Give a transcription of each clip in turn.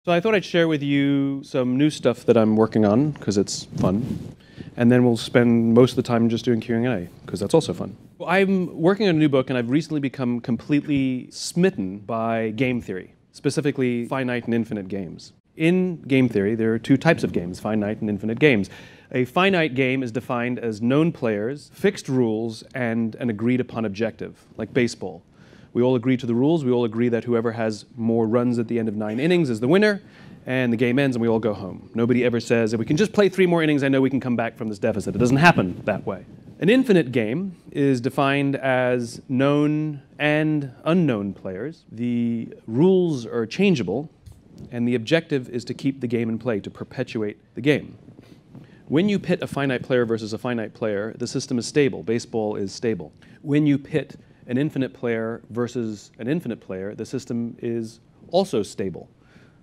So I thought I'd share with you some new stuff that I'm working on, because it's fun. And then we'll spend most of the time just doing Q&A, because that's also fun. I'm working on a new book, and I've recently become completely smitten by game theory, specifically finite and infinite games. In game theory, there are two types of games, finite and infinite games. A finite game is defined as known players, fixed rules, and an agreed-upon objective, like baseball. We all agree to the rules. We all agree that whoever has more runs at the end of 9 innings is the winner, and the game ends and we all go home. Nobody ever says, if we can just play 3 more innings, I know we can come back from this deficit. It doesn't happen that way. An infinite game is defined as known and unknown players. The rules are changeable, and the objective is to keep the game in play, to perpetuate the game. When you pit a finite player versus a finite player, the system is stable. Baseball is stable. When you pit an infinite player versus an infinite player, the system is also stable.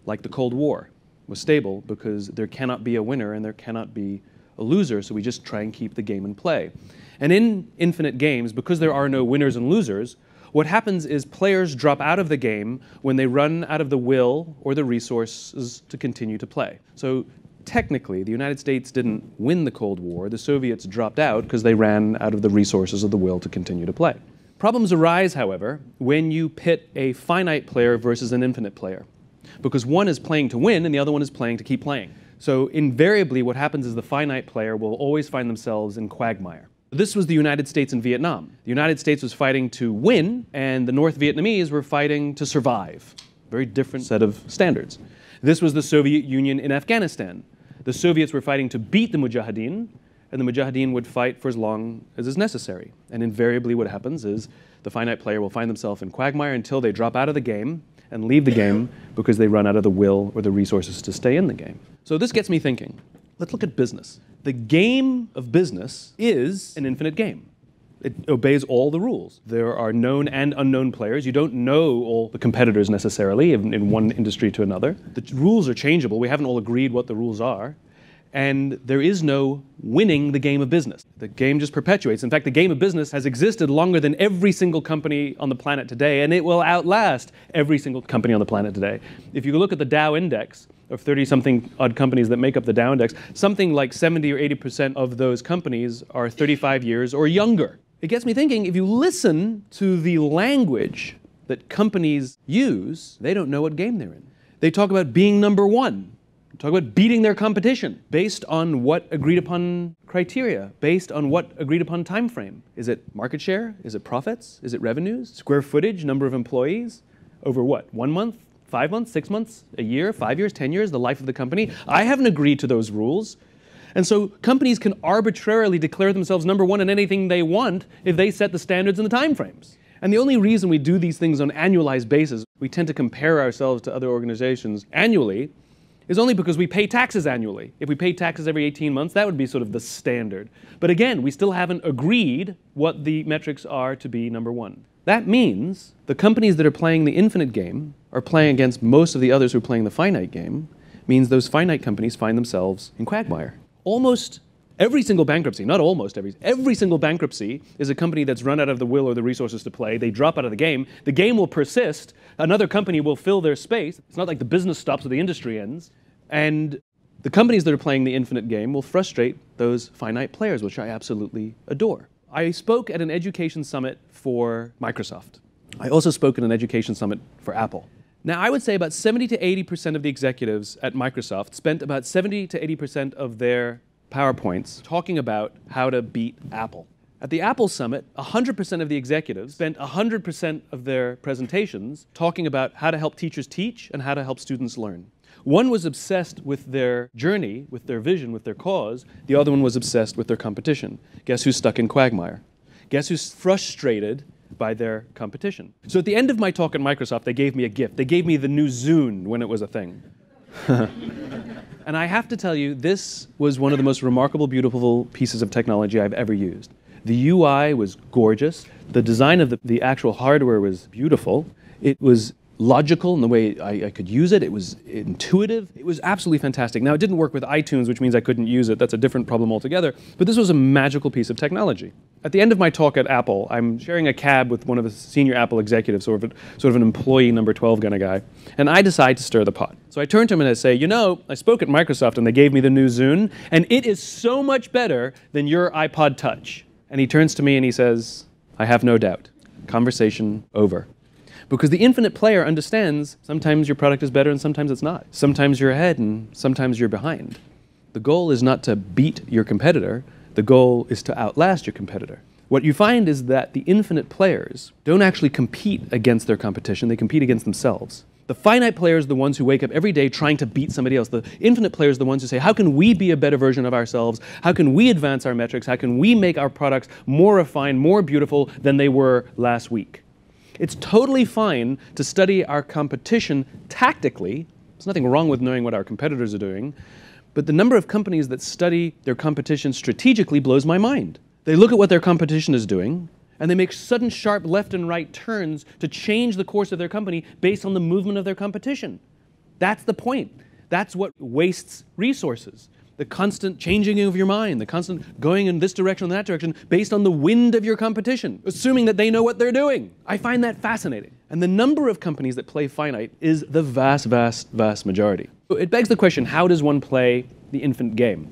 Like the Cold War was stable because there cannot be a winner and there cannot be a loser, so we just try and keep the game in play. And in infinite games, because there are no winners and losers, what happens is players drop out of the game when they run out of the will or the resources to continue to play. So technically, the United States didn't win the Cold War. The Soviets dropped out because they ran out of the resources of the will to continue to play. Problems arise, however, when you pit a finite player versus an infinite player, because one is playing to win and the other one is playing to keep playing. So invariably, what happens is the finite player will always find themselves in quagmire. This was the United States in Vietnam. The United States was fighting to win, and the North Vietnamese were fighting to survive. Very different set of standards. This was the Soviet Union in Afghanistan. The Soviets were fighting to beat the Mujahideen, and the Mujahideen would fight for as long as is necessary. And invariably what happens is the finite player will find themselves in quagmire until they drop out of the game and leave the game because they run out of the will or the resources to stay in the game. So this gets me thinking. Let's look at business. The game of business is an infinite game. It obeys all the rules. There are known and unknown players. You don't know all the competitors necessarily in one industry to another. The rules are changeable. We haven't all agreed what the rules are. And there is no winning the game of business. The game just perpetuates. In fact, the game of business has existed longer than every single company on the planet today, and it will outlast every single company on the planet today. If you look at the Dow Index of 30-something odd companies that make up the Dow Index, something like 70 or 80% of those companies are 35 years or younger. It gets me thinking, if you listen to the language that companies use, they don't know what game they're in. They talk about being number one. Talk about beating their competition based on what agreed upon criteria, based on what agreed upon time frame. Is it market share? Is it profits? Is it revenues? Square footage? Number of employees? Over what? 1 month? 5 months? 6 months? A year? 5 years? 10 years? The life of the company? I haven't agreed to those rules. And so companies can arbitrarily declare themselves number one in anything they want if they set the standards and the time frames. And the only reason we do these things on an annualized basis, we tend to compare ourselves to other organizations annually, is only because we pay taxes annually. If we paid taxes every 18 months, that would be sort of the standard. But again, we still haven't agreed what the metrics are to be number one. That means the companies that are playing the infinite game are playing against most of the others who are playing the finite game, means those finite companies find themselves in quagmire. Almost every single bankruptcy, not almost every single bankruptcy is a company that's run out of the will or the resources to play. They drop out of the game will persist, another company will fill their space. It's not like the business stops or the industry ends. And the companies that are playing the infinite game will frustrate those finite players, which I absolutely adore. I spoke at an education summit for Microsoft. I also spoke at an education summit for Apple. Now, I would say about 70 to 80% of the executives at Microsoft spent about 70 to 80% of their PowerPoints talking about how to beat Apple. At the Apple Summit, 100% of the executives spent 100% of their presentations talking about how to help teachers teach and how to help students learn. One was obsessed with their journey, with their vision, with their cause. The other one was obsessed with their competition. Guess who's stuck in quagmire? Guess who's frustrated by their competition? So at the end of my talk at Microsoft, they gave me a gift. They gave me the new Zune when it was a thing. And I have to tell you, this was one of the most remarkable, beautiful pieces of technology I've ever used. The UI was gorgeous. The design of the actual hardware was beautiful. It was logical in the way I could use it. It was intuitive. It was absolutely fantastic. Now, it didn't work with iTunes, which means I couldn't use it. That's a different problem altogether. But this was a magical piece of technology. At the end of my talk at Apple, I'm sharing a cab with one of the senior Apple executives, sort of an employee number 12 kind of guy, and I decide to stir the pot. So I turn to him and I say, you know, I spoke at Microsoft and they gave me the new Zune, and it is so much better than your iPod Touch. And he turns to me and he says, I have no doubt. Conversation over. Because the infinite player understands sometimes your product is better and sometimes it's not. Sometimes you're ahead and sometimes you're behind. The goal is not to beat your competitor. The goal is to outlast your competitor. What you find is that the infinite players don't actually compete against their competition. They compete against themselves. The finite players are the ones who wake up every day trying to beat somebody else. The infinite players are the ones who say, how can we be a better version of ourselves? How can we advance our metrics? How can we make our products more refined, more beautiful than they were last week? It's totally fine to study our competition tactically. There's nothing wrong with knowing what our competitors are doing. But the number of companies that study their competition strategically blows my mind. They look at what their competition is doing, and they make sudden, sharp left and right turns to change the course of their company based on the movement of their competition. That's the point. That's what wastes resources. The constant changing of your mind, the constant going in this direction or that direction based on the wind of your competition, assuming that they know what they're doing. I find that fascinating. And the number of companies that play finite is the vast, vast, vast majority. So it begs the question, how does one play the infinite game?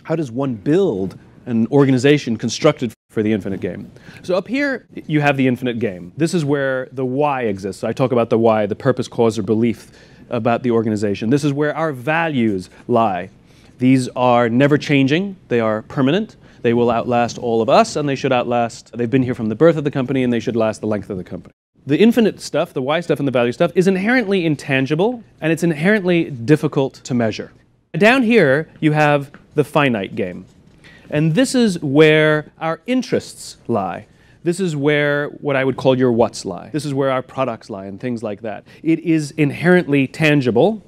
How does one build an organization constructed for the infinite game? So up here, you have the infinite game. This is where the why exists. I talk about the why, the purpose, cause, or belief about the organization. This is where our values lie. These are never changing. They are permanent. They will outlast all of us, and they should outlast, they've been here from the birth of the company, and they should last the length of the company. The infinite stuff, the why stuff and the value stuff, is inherently intangible, and it's inherently difficult to measure. Down here, you have the finite game. And this is where our interests lie. This is where what I would call your whats lie. This is where our products lie and things like that. It is inherently tangible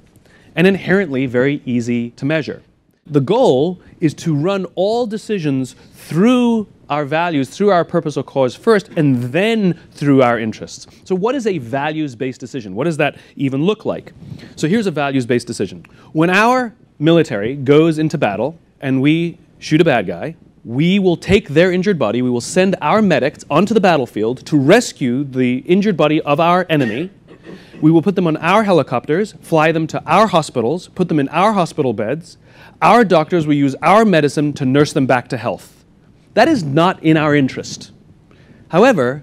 and inherently very easy to measure. The goal is to run all decisions through our values, through our purpose or cause first, and then through our interests. So what is a values-based decision? What does that even look like? So here's a values-based decision. When our military goes into battle and we shoot a bad guy, we will take their injured body, we will send our medics onto the battlefield to rescue the injured body of our enemy. We will put them on our helicopters, fly them to our hospitals, put them in our hospital beds. Our doctors will use our medicine to nurse them back to health. That is not in our interest. However,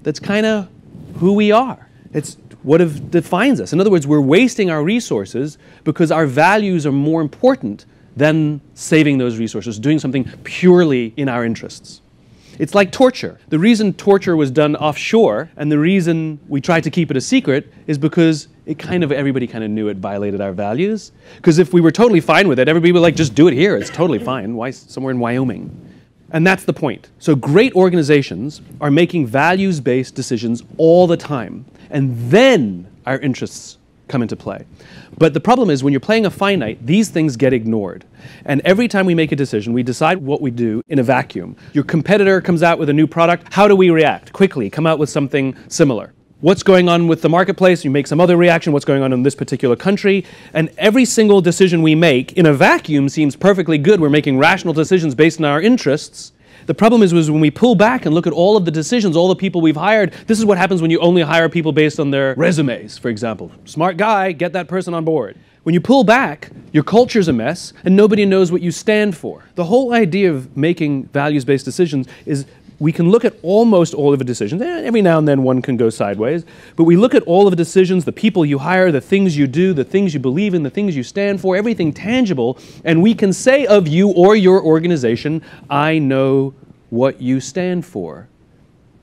that's kind of who we are. It's what defines us. In other words, we're wasting our resources because our values are more important than saving those resources, doing something purely in our interests. It's like torture. The reason torture was done offshore and the reason we tried to keep it a secret is because everybody kind of knew it violated our values. Because if we were totally fine with it, everybody would just do it here. It's totally fine. Why somewhere in Wyoming? And that's the point. So great organizations are making values-based decisions all the time. And then our interests come into play. But the problem is when you're playing a finite, these things get ignored. And every time we make a decision, we decide what we do in a vacuum. Your competitor comes out with a new product. How do we react? Quickly, come out with something similar. What's going on with the marketplace? You make some other reaction. What's going on in this particular country? And every single decision we make in a vacuum seems perfectly good. We're making rational decisions based on our interests. The problem is when we pull back and look at all of the decisions, all the people we've hired, this is what happens when you only hire people based on their resumes, for example. Smart guy, get that person on board. When you pull back, your culture's a mess, and nobody knows what you stand for. The whole idea of making values-based decisions is we can look at almost all of the decisions. Every now and then one can go sideways, but we look at all of the decisions, the people you hire, the things you do, the things you believe in, the things you stand for, everything tangible, and we can say of you or your organization, I know what you stand for.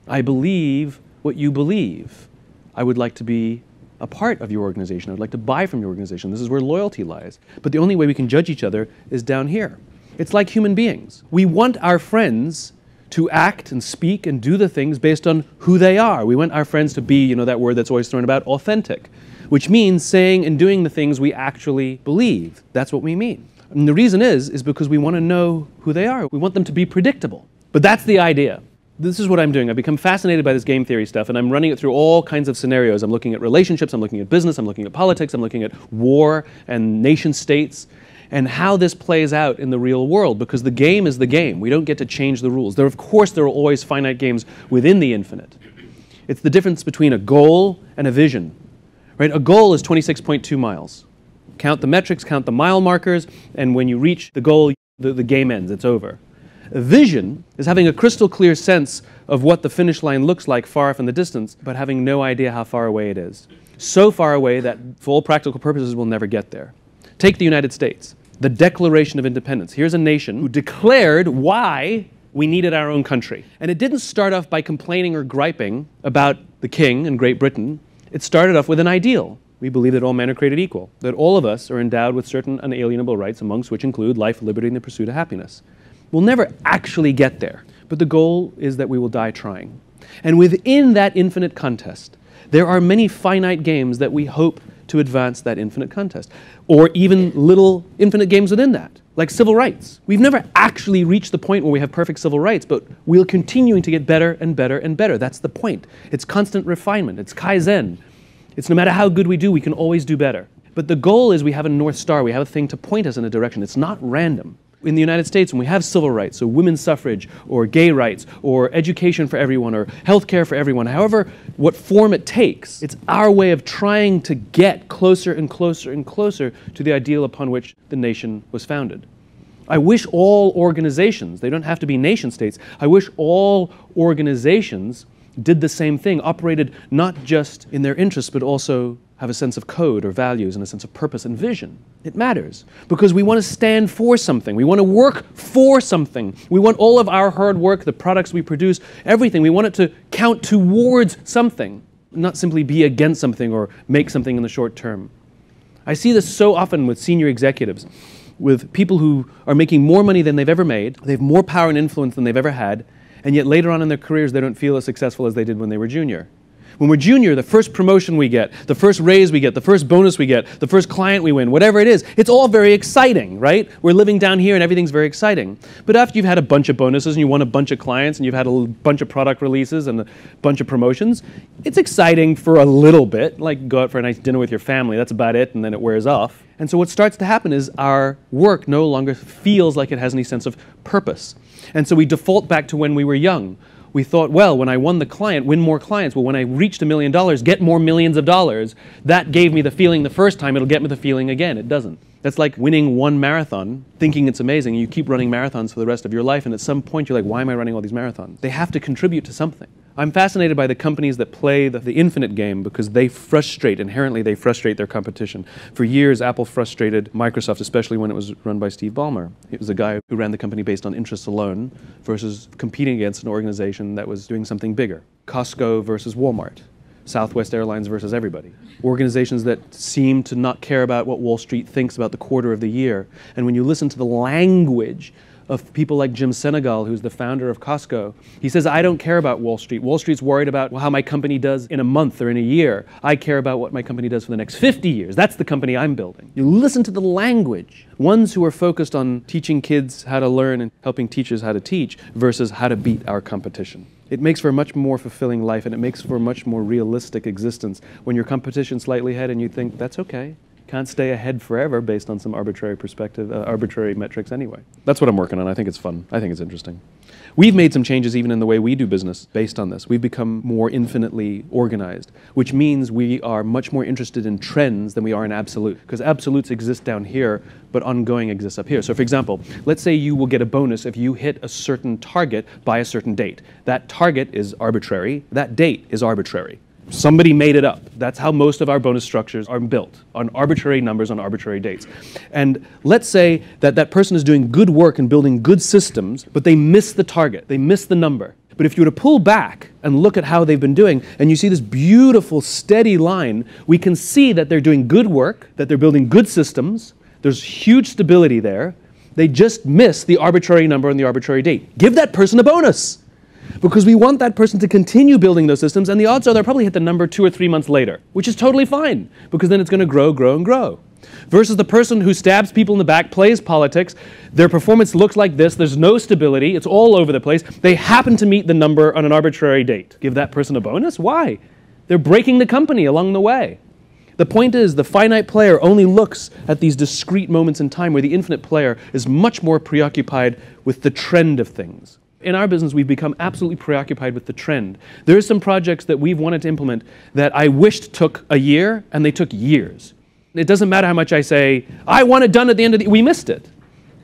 I believe what you believe. I would like to be a part of your organization. I would like to buy from your organization. This is where loyalty lies. But the only way we can judge each other is down here. It's like human beings. We want our friends to act and speak and do the things based on who they are. We want our friends to be, that word that's always thrown about, authentic, which means saying and doing the things we actually believe. That's what we mean. And the reason is because we want to know who they are. We want them to be predictable. But that's the idea. This is what I'm doing. I've become fascinated by this game theory stuff, and I'm running it through all kinds of scenarios. I'm looking at relationships, I'm looking at business, I'm looking at politics, I'm looking at war and nation states, and how this plays out in the real world, because the game is the game. We don't get to change the rules. Of course, there are always finite games within the infinite. It's the difference between a goal and a vision. Right? A goal is 26.2 miles. Count the metrics, count the mile markers, and when you reach the goal, the game ends, it's over. A vision is having a crystal clear sense of what the finish line looks like far off in the distance, but having no idea how far away it is. So far away that for all practical purposes we'll never get there. Take the United States. The Declaration of Independence. Here's a nation who declared why we needed our own country. And it didn't start off by complaining or griping about the king in Great Britain. It started off with an ideal. We believe that all men are created equal, that all of us are endowed with certain unalienable rights, amongst which include life, liberty, and the pursuit of happiness. We'll never actually get there, but the goal is that we will die trying. And within that infinite contest, there are many finite games that we hope to advance that infinite contest, or even little infinite games within that, like civil rights. We've never actually reached the point where we have perfect civil rights, but we're continuing to get better and better and better. That's the point. It's constant refinement. It's Kaizen. It's no matter how good we do, we can always do better. But the goal is we have a North Star. We have a thing to point us in a direction. It's not random. In the United States, when we have civil rights, so women's suffrage, or gay rights, or education for everyone, or healthcare for everyone, however, what form it takes, it's our way of trying to get closer and closer and closer to the ideal upon which the nation was founded. I wish all organizations, they don't have to be nation states, I wish all organizations did the same thing, operated not just in their interests, but also have a sense of code or values and a sense of purpose and vision. It matters because we want to stand for something. We want to work for something. We want all of our hard work, the products we produce, everything. We want it to count towards something, not simply be against something or make something in the short term. I see this so often with senior executives, with people who are making more money than they've ever made, they have more power and influence than they've ever had, and yet later on in their careers they don't feel as successful as they did when they were junior. When we're junior, the first promotion we get, the first raise we get, the first bonus we get, the first client we win, whatever it is, it's all very exciting, right? We're living down here and everything's very exciting. But after you've had a bunch of bonuses and you won a bunch of clients and you've had a bunch of product releases and a bunch of promotions, it's exciting for a little bit, like go out for a nice dinner with your family, that's about it, and then it wears off. And so what starts to happen is our work no longer feels like it has any sense of purpose. And so we default back to when we were young. We thought, well, when I won the client, win more clients. Well, when I reached $1 million, get more millions of dollars. That gave me the feeling the first time, it'll get me the feeling again. It doesn't. That's like winning one marathon, thinking it's amazing, and you keep running marathons for the rest of your life, and at some point you're like, why am I running all these marathons? They have to contribute to something. I'm fascinated by the companies that play the infinite game because inherently they frustrate their competition. For years, Apple frustrated Microsoft, especially when it was run by Steve Ballmer. It was a guy who ran the company based on interests alone versus competing against an organization that was doing something bigger. Costco versus Walmart. Southwest Airlines versus everybody. Organizations that seem to not care about what Wall Street thinks about the quarter of the year. And when you listen to the language of people like Jim Senegal, who's the founder of Costco, he says, I don't care about Wall Street. Wall Street's worried about how my company does in a month or in a year. I care about what my company does for the next 50 years. That's the company I'm building. You listen to the language. Ones who are focused on teaching kids how to learn and helping teachers how to teach versus how to beat our competition. It makes for a much more fulfilling life, and it makes for a much more realistic existence when your competition's slightly ahead and you think, that's okay. Can't stay ahead forever based on some arbitrary perspective, arbitrary metrics anyway. That's what I'm working on. I think it's fun. I think it's interesting. We've made some changes even in the way we do business based on this. We've become more infinitely organized, which means we are much more interested in trends than we are in absolute, because absolutes exist down here, but ongoing exists up here. So for example, let's say you will get a bonus if you hit a certain target by a certain date. That target is arbitrary. That date is arbitrary. Somebody made it up. That's how most of our bonus structures are built, on arbitrary numbers on arbitrary dates. And let's say that that person is doing good work and building good systems, but they miss the target, they miss the number. But if you were to pull back and look at how they've been doing, and you see this beautiful, steady line, we can see that they're doing good work, that they're building good systems, there's huge stability there, they just miss the arbitrary number on the arbitrary date. Give that person a bonus! Because we want that person to continue building those systems, and the odds are they'll probably hit the number 2 or 3 months later, which is totally fine, because then it's going to grow, grow, and grow. Versus the person who stabs people in the back, plays politics, their performance looks like this, there's no stability, it's all over the place, they happen to meet the number on an arbitrary date. Give that person a bonus? Why? They're breaking the company along the way. The point is, the finite player only looks at these discrete moments in time, where the infinite player is much more preoccupied with the trend of things. In our business, we've become absolutely preoccupied with the trend. There are some projects that we've wanted to implement that I wished took a year, and they took years. It doesn't matter how much I say, I want it done at the end of the... We missed it.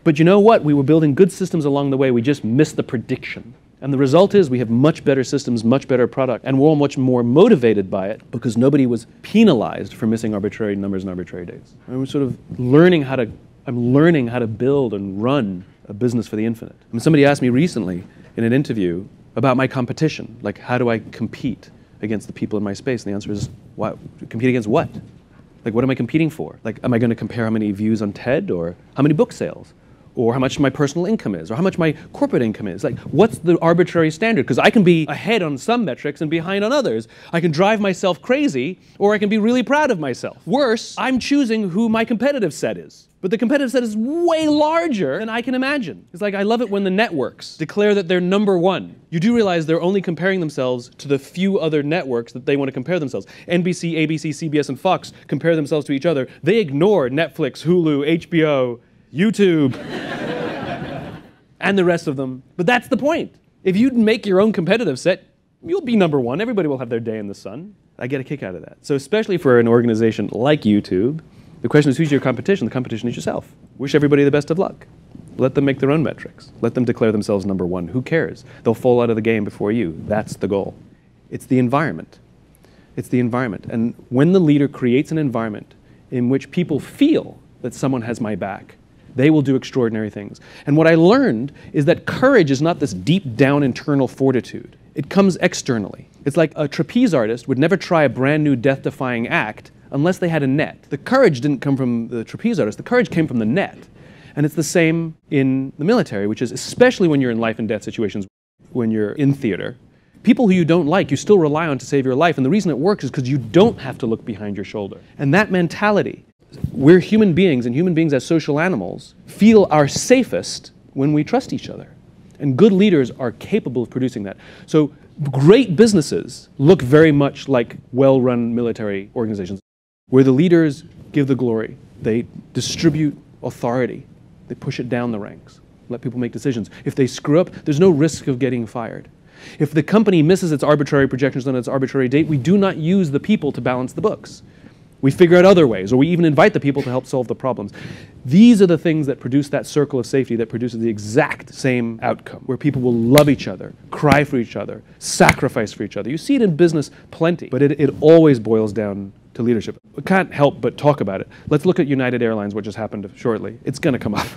But you know what? We were building good systems along the way. We just missed the prediction. And the result is we have much better systems, much better product, and we're all much more motivated by it because nobody was penalized for missing arbitrary numbers and arbitrary dates. And we're sort of learning how to... I'm learning how to build and run a business for the infinite. I mean, somebody asked me recently in an interview about my competition. Like, how do I compete against the people in my space? And the answer is, what? Compete against what? Like, what am I competing for? Like, am I going to compare how many views on TED, or how many book sales, or how much my personal income is, or how much my corporate income is? Like, what's the arbitrary standard? Because I can be ahead on some metrics and behind on others. I can drive myself crazy, or I can be really proud of myself. Worse, I'm choosing who my competitive set is. But the competitive set is way larger than I can imagine. It's like, I love it when the networks declare that they're number one. You do realize they're only comparing themselves to the few other networks that they want to compare themselves. NBC, ABC, CBS, and Fox compare themselves to each other. They ignore Netflix, Hulu, HBO, YouTube, and the rest of them. But that's the point. If you make your own competitive set, you'll be number one. Everybody will have their day in the sun. I get a kick out of that. So especially for an organization like YouTube, the question is, who's your competition? The competition is yourself. Wish everybody the best of luck. Let them make their own metrics. Let them declare themselves number one. Who cares? They'll fall out of the game before you. That's the goal. It's the environment. It's the environment. And when the leader creates an environment in which people feel that someone has my back, they will do extraordinary things. And what I learned is that courage is not this deep down internal fortitude. It comes externally. It's like a trapeze artist would never try a brand new death-defying act unless they had a net. The courage didn't come from the trapeze artist. The courage came from the net. And it's the same in the military, which is especially when you're in life and death situations, when you're in theater. People who you don't like, you still rely on to save your life. And the reason it works is because you don't have to look behind your shoulder. And that mentality, we're human beings, and human beings as social animals feel our safest when we trust each other. And good leaders are capable of producing that. So great businesses look very much like well-run military organizations, where the leaders give the glory. They distribute authority. They push it down the ranks. Let people make decisions. If they screw up, there's no risk of getting fired. If the company misses its arbitrary projections on its arbitrary date, we do not use the people to balance the books. We figure out other ways, or we even invite the people to help solve the problems. These are the things that produce that circle of safety that produces the exact same outcome, where people will love each other, cry for each other, sacrifice for each other. You see it in business plenty, but it always boils down to leadership. We can't help but talk about it. Let's look at United Airlines, what just happened shortly. It's going to come up.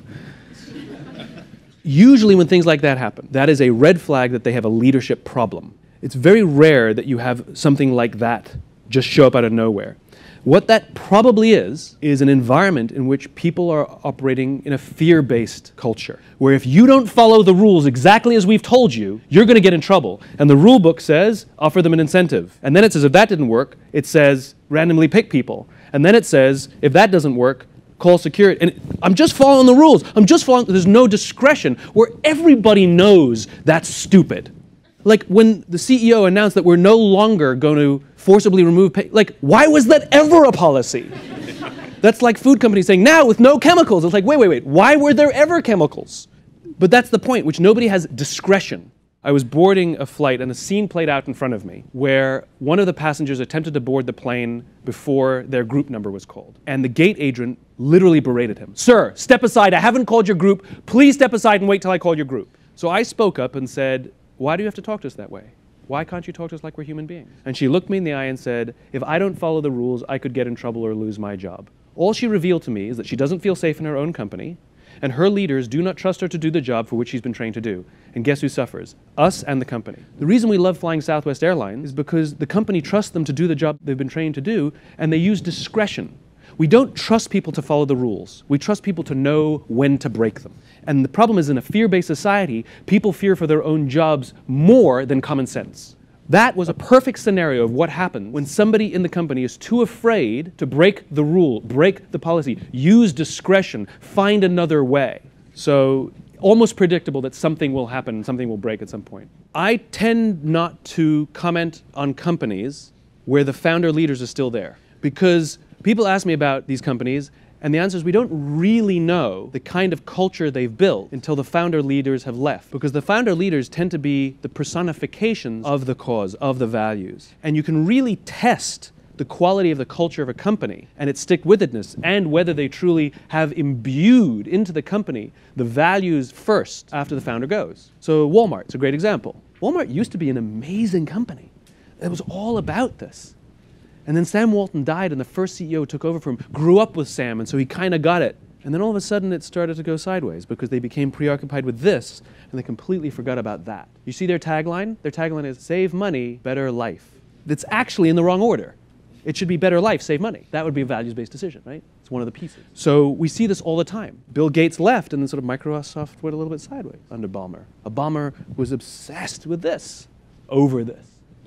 Usually when things like that happen, that is a red flag that they have a leadership problem. It's very rare that you have something like that just show up out of nowhere. What that probably is an environment in which people are operating in a fear-based culture, where if you don't follow the rules exactly as we've told you, you're going to get in trouble. And the rule book says, offer them an incentive. And then it says, if that didn't work, it says, randomly pick people. And then it says, if that doesn't work, call security. And I'm just following the rules. I'm just following, there's no discretion, where everybody knows that's stupid. Like when the CEO announced that we're no longer going to forcibly remove pay, like, why was that ever a policy? That's like food companies saying, now with no chemicals. It's like, wait, why were there ever chemicals? But that's the point, which nobody has discretion. I was boarding a flight and a scene played out in front of me where one of the passengers attempted to board the plane before their group number was called. And the gate agent literally berated him. Sir, step aside. I haven't called your group. Please step aside and wait till I call your group. So I spoke up and said, why do you have to talk to us that way? Why can't you talk to us like we're human beings? And she looked me in the eye and said, if I don't follow the rules, I could get in trouble or lose my job. All she revealed to me is that she doesn't feel safe in her own company, and her leaders do not trust her to do the job for which she's been trained to do. And guess who suffers? Us and the company. The reason we love flying Southwest Airlines is because the company trusts them to do the job they've been trained to do, and they use discretion. We don't trust people to follow the rules. We trust people to know when to break them. And the problem is, in a fear-based society, people fear for their own jobs more than common sense. That was a perfect scenario of what happens when somebody in the company is too afraid to break the rule, break the policy, use discretion, find another way. So almost predictable that something will happen, something will break at some point. I tend not to comment on companies where the founder leaders are still there, because people ask me about these companies, and the answer is we don't really know the kind of culture they've built until the founder leaders have left. Because the founder leaders tend to be the personifications of the cause, of the values. And you can really test the quality of the culture of a company and its stick-with-itness, and whether they truly have imbued into the company the values first after the founder goes. So Walmart's a great example. Walmart used to be an amazing company. It was all about this. And then Sam Walton died, and the first CEO took over from him, grew up with Sam, and so he kind of got it. And then all of a sudden it started to go sideways because they became preoccupied with this, and they completely forgot about that. You see their tagline? Their tagline is, save money, better life. That's actually in the wrong order. It should be better life, save money. That would be a values-based decision, right? It's one of the pieces. So we see this all the time. Bill Gates left, and then sort of Microsoft went a little bit sideways under Ballmer. Ballmer was obsessed with this, over this.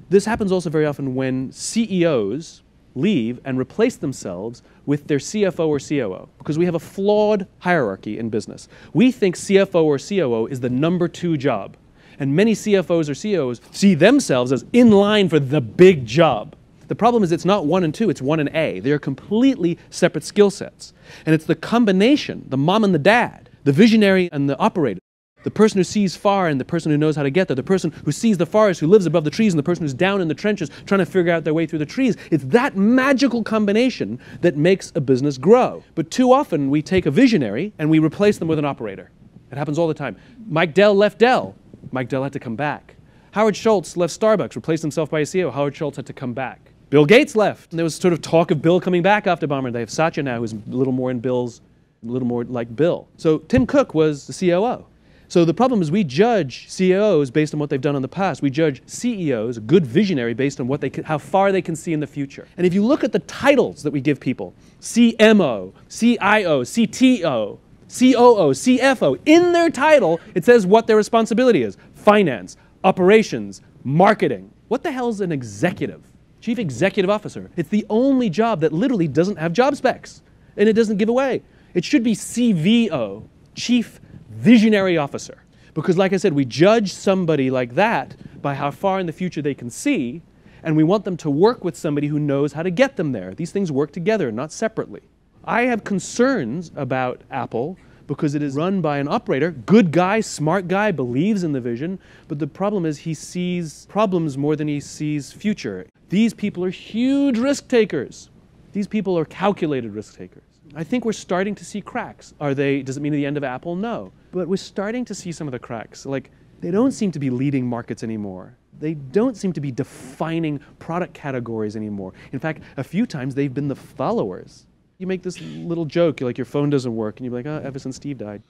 This happens also very often when CEOs leave and replace themselves with their CFO or COO, because we have a flawed hierarchy in business. We think CFO or COO is the number 2 job, and many CFOs or COOs see themselves as in line for the big job. The problem is it's not 1 and 2, it's 1 and A. They are completely separate skill sets. And it's the combination, the mom and the dad, the visionary and the operator, the person who sees far and the person who knows how to get there, the person who sees the forest, who lives above the trees, and the person who's down in the trenches trying to figure out their way through the trees. It's that magical combination that makes a business grow. But too often we take a visionary and we replace them with an operator. It happens all the time. Mike Dell left Dell. Mike Dell had to come back. Howard Schultz left Starbucks, replaced himself by a CEO. Howard Schultz had to come back. Bill Gates left. And there was sort of talk of Bill coming back after Ballmer. They have Satya now, who's a little more in Bill's, a little more like Bill. So Tim Cook was the COO. So the problem is we judge CEOs based on what they've done in the past. We judge CEOs, a good visionary, based on what how far they can see in the future. And if you look at the titles that we give people, CMO, CIO, CTO, COO, CFO, in their title, it says what their responsibility is. Finance, operations, marketing. What the hell is an executive? Chief Executive Officer. It's the only job that literally doesn't have job specs, and it doesn't give away. It should be CVO, Chief Visionary Officer. Because like I said, we judge somebody like that by how far in the future they can see, and we want them to work with somebody who knows how to get them there. These things work together, not separately. I have concerns about Apple because it is run by an operator, good guy, smart guy, believes in the vision, but the problem is he sees problems more than he sees future. These people are huge risk takers. These people are calculated risk takers. I think we're starting to see cracks. Does it mean the end of Apple? No. But we're starting to see some of the cracks. Like, they don't seem to be leading markets anymore. They don't seem to be defining product categories anymore. In fact, a few times they've been the followers. You make this little joke, like your phone doesn't work, and you're like, oh, ever since Steve died.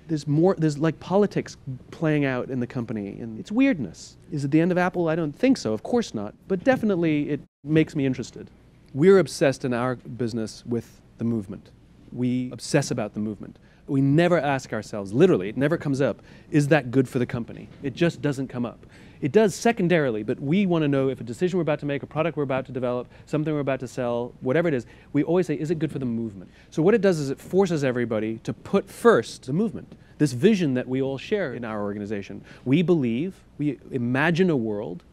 There's like politics playing out in the company, and it's weirdness. Is it the end of Apple? I don't think so, of course not. But definitely it makes me interested. We're obsessed in our business with the movement. We obsess about the movement. We never ask ourselves, literally, it never comes up, is that good for the company? It just doesn't come up. It does secondarily, but we want to know if a decision we're about to make, a product we're about to develop, something we're about to sell, whatever it is, we always say, is it good for the movement? So what it does is it forces everybody to put first the movement, this vision that we all share in our organization. We believe, we imagine a world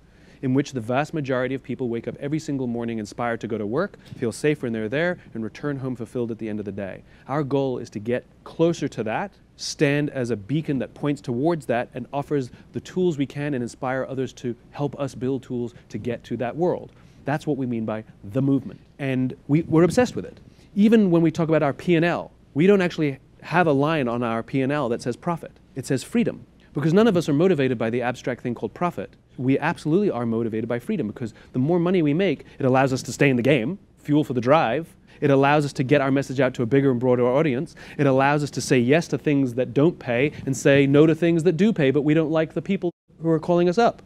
in which the vast majority of people wake up every single morning inspired to go to work, feel safe when they're there, and return home fulfilled at the end of the day. Our goal is to get closer to that, stand as a beacon that points towards that and offers the tools we can and inspire others to help us build tools to get to that world. That's what we mean by the movement. And we're obsessed with it. Even when we talk about our P&L, we don't actually have a line on our P&L that says profit. It says freedom. Because none of us are motivated by the abstract thing called profit. We absolutely are motivated by freedom, because the more money we make, it allows us to stay in the game, fuel for the drive. It allows us to get our message out to a bigger and broader audience. It allows us to say yes to things that don't pay and say no to things that do pay, but we don't like the people who are calling us up.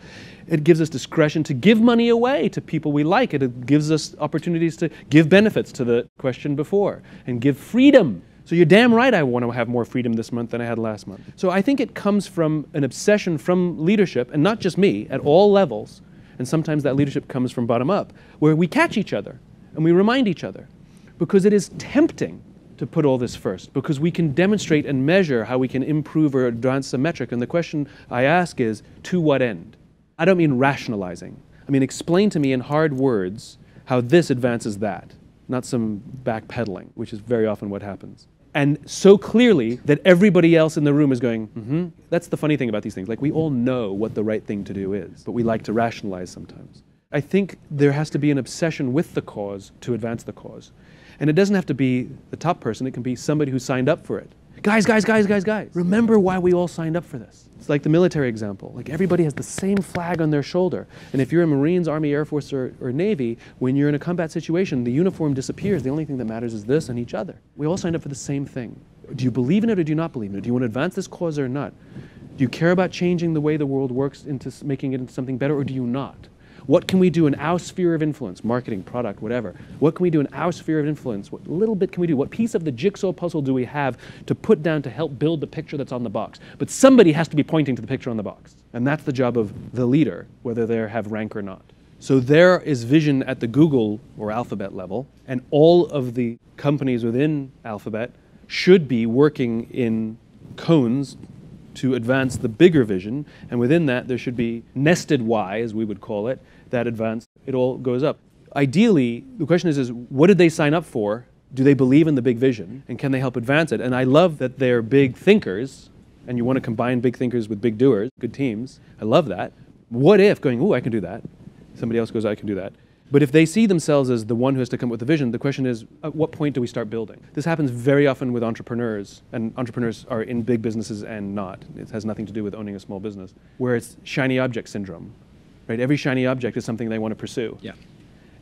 It gives us discretion to give money away to people we like. It gives us opportunities to give benefits, to the question before, and give freedom. So you're damn right I want to have more freedom this month than I had last month. So I think it comes from an obsession from leadership, and not just me, at all levels, And sometimes that leadership comes from bottom up, where we catch each other and we remind each other. Because it is tempting to put all this first, because we can demonstrate and measure how we can improve or advance the metric. And the question I ask is, to what end? I don't mean rationalizing. I mean, explain to me in hard words how this advances that, not some backpedaling, which is very often what happens. And so clearly that everybody else in the room is going, mm-hmm. That's the funny thing about these things. Like, we all know what the right thing to do is, but we like to rationalize sometimes. I think there has to be an obsession with the cause to advance the cause. And it doesn't have to be the top person. It can be somebody who signed up for it. Guys, remember why we all signed up for this. It's like the military example. Like, everybody has the same flag on their shoulder. And if you're in Marines, Army, Air Force, or Navy, when you're in a combat situation, the uniform disappears. The only thing that matters is this and each other. We all signed up for the same thing. Do you believe in it or do you not believe in it? Do you want to advance this cause or not? Do you care about changing the way the world works into making it into something better, or do you not? What can we do in our sphere of influence, marketing, product, whatever? What can we do in our sphere of influence? What little bit can we do? What piece of the jigsaw puzzle do we have to put down to help build the picture that's on the box? But somebody has to be pointing to the picture on the box. And that's the job of the leader, whether they have rank or not. So there is vision at the Google or Alphabet level, and all of the companies within Alphabet should be working in cones to advance the bigger vision, and within that there should be nested Y, as we would call it, that advance, it all goes up. Ideally, the question is what did they sign up for? Do they believe in the big vision, and can they help advance it? And I love that they're big thinkers, and you want to combine big thinkers with big doers, good teams. I love that. What if going, ooh, I can do that. Somebody else goes, I can do that. But if they see themselves as the one who has to come up with the vision, the question is, at what point do we start building? This happens very often with entrepreneurs, and entrepreneurs are in big businesses and not. It has nothing to do with owning a small business, where it's shiny object syndrome, right? Every shiny object is something they want to pursue. Yeah.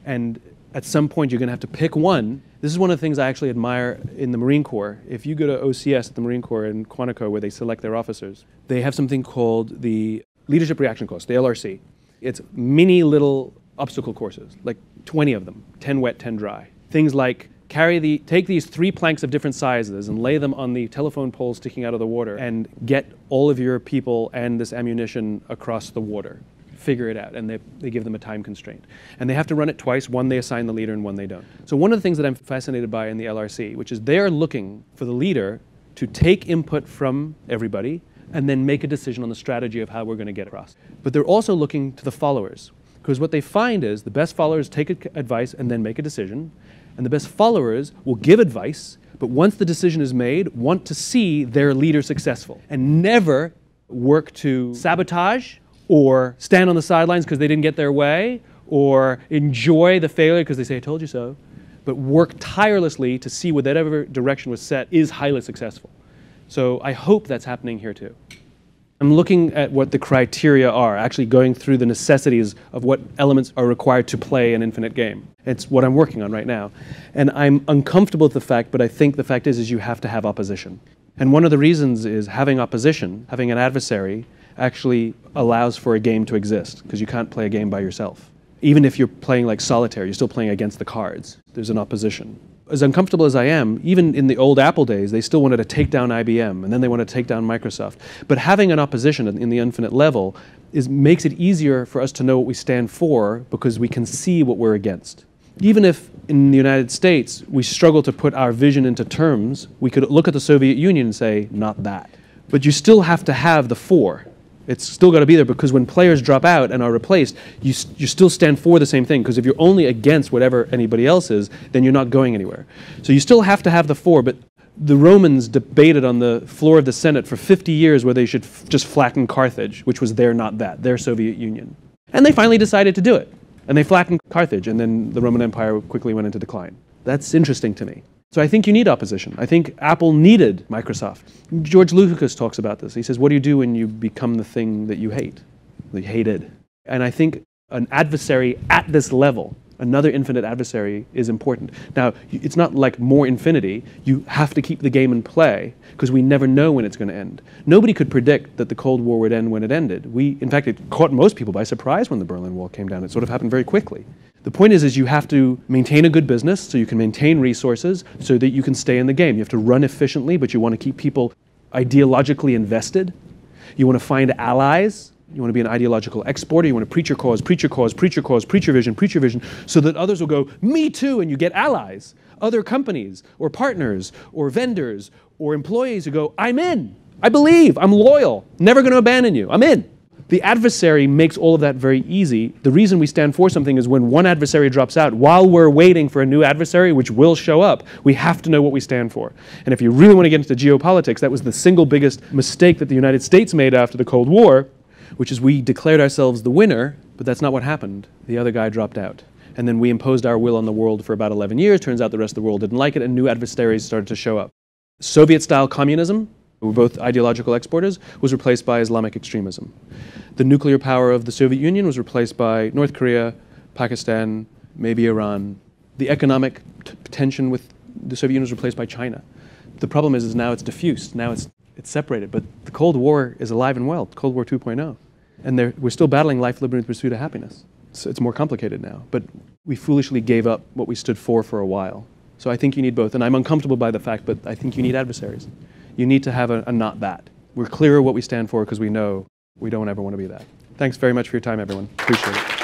And at some point, you're going to have to pick one. This is one of the things I actually admire in the Marine Corps. If you go to OCS at the Marine Corps in Quantico, where they select their officers, they have something called the Leadership Reaction Course, the LRC. It's mini little obstacle courses, like 20 of them, 10 wet, 10 dry. Things like take these 3 planks of different sizes and lay them on the telephone pole sticking out of the water and get all of your people and this ammunition across the water. Figure it out, and they give them a time constraint. And they have to run it twice. One they assign the leader and one they don't. So one of the things that I'm fascinated by in the LRC, which is they're looking for the leader to take input from everybody and then make a decision on the strategy of how we're going to get across. But they're also looking to the followers. Because what they find is the best followers take advice and then make a decision, and the best followers will give advice, but once the decision is made, want to see their leader successful, and never work to sabotage or stand on the sidelines because they didn't get their way, or enjoy the failure because they say, I told you so, but work tirelessly to see whatever direction was set is highly successful. So I hope that's happening here too. I'm looking at what the criteria are, actually going through the necessities of what elements are required to play an infinite game. It's what I'm working on right now. And I'm uncomfortable with the fact, but I think the fact is you have to have opposition. And one of the reasons is having opposition, having an adversary, actually allows for a game to exist, because you can't play a game by yourself. Even if you're playing like solitaire, you're still playing against the cards. There's an opposition. As uncomfortable as I am, even in the old Apple days, they still wanted to take down IBM, and then they want to take down Microsoft. But having an opposition in the infinite level makes it easier for us to know what we stand for, because we can see what we're against. Even if in the United States we struggle to put our vision into terms, we could look at the Soviet Union and say, not that. But you still have to have the for. It's still got to be there, because when players drop out and are replaced, you still stand for the same thing, because if you're only against whatever anybody else is, then you're not going anywhere. So you still have to have the for, but the Romans debated on the floor of the Senate for 50 years whether they should just flatten Carthage, which was their not that, their Soviet Union. And they finally decided to do it. And they flattened Carthage, and then the Roman Empire quickly went into decline. That's interesting to me. So I think you need opposition. I think Apple needed Microsoft. George Lucas talks about this. He says, what do you do when you become the thing that you hate? That you hated. And I think an adversary at this level, another infinite adversary, is important. Now, it's not like more infinity. You have to keep the game in play, because we never know when it's going to end. Nobody could predict that the Cold War would end when it ended. In fact, it caught most people by surprise when the Berlin Wall came down. It sort of happened very quickly. The point is you have to maintain a good business so you can maintain resources so that you can stay in the game. You have to run efficiently, but you want to keep people ideologically invested. You want to find allies. You want to be an ideological exporter. You want to preach your cause, preach your cause, preach your cause, preach your vision, so that others will go, me too, and you get allies, other companies or partners or vendors or employees who go, I'm in, I believe, I'm loyal, never going to abandon you, I'm in. The adversary makes all of that very easy. The reason we stand for something is when one adversary drops out, while we're waiting for a new adversary, which will show up, we have to know what we stand for. And if you really want to get into geopolitics, that was the single biggest mistake that the United States made after the Cold War, which is we declared ourselves the winner, but that's not what happened. The other guy dropped out. And then we imposed our will on the world for about 11 years. Turns out the rest of the world didn't like it, and new adversaries started to show up. Soviet-style communism, we were both ideological exporters, was replaced by Islamic extremism. The nuclear power of the Soviet Union was replaced by North Korea, Pakistan, maybe Iran. The economic tension with the Soviet Union was replaced by China. The problem is now it's diffused, now it's separated, but the Cold War is alive and well, Cold War 2.0. And we're still battling life, liberty, and the pursuit of happiness. So it's more complicated now, but we foolishly gave up what we stood for a while. So I think you need both, and I'm uncomfortable by the fact, but I think you need adversaries. You need to have a not that. We're clearer what we stand for because we know we don't ever want to be that. Thanks very much for your time, everyone. Appreciate it.